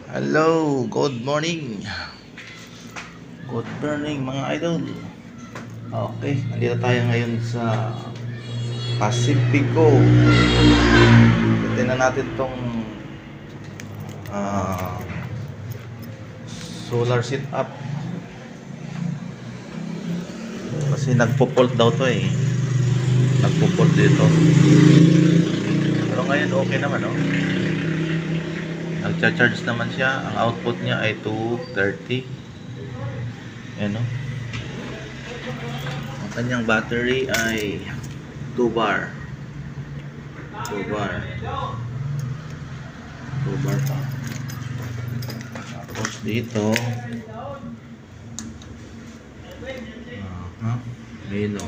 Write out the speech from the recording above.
Hello, good morning. Good morning mga idol. Okay, nandito tayo ngayon sa Pacifico. Tingnan natin tong ah, solar setup. Kasi nagpo-fault daw to eh. Nagpo-fault dito. Pero ngayon okay naman, no? Nagcha-charge naman siya. Ang output niya ay 230. Ayan, no? Ang kanyang battery ay 2 bar. 2 bar. 2 bar pa. Tapos dito Mino.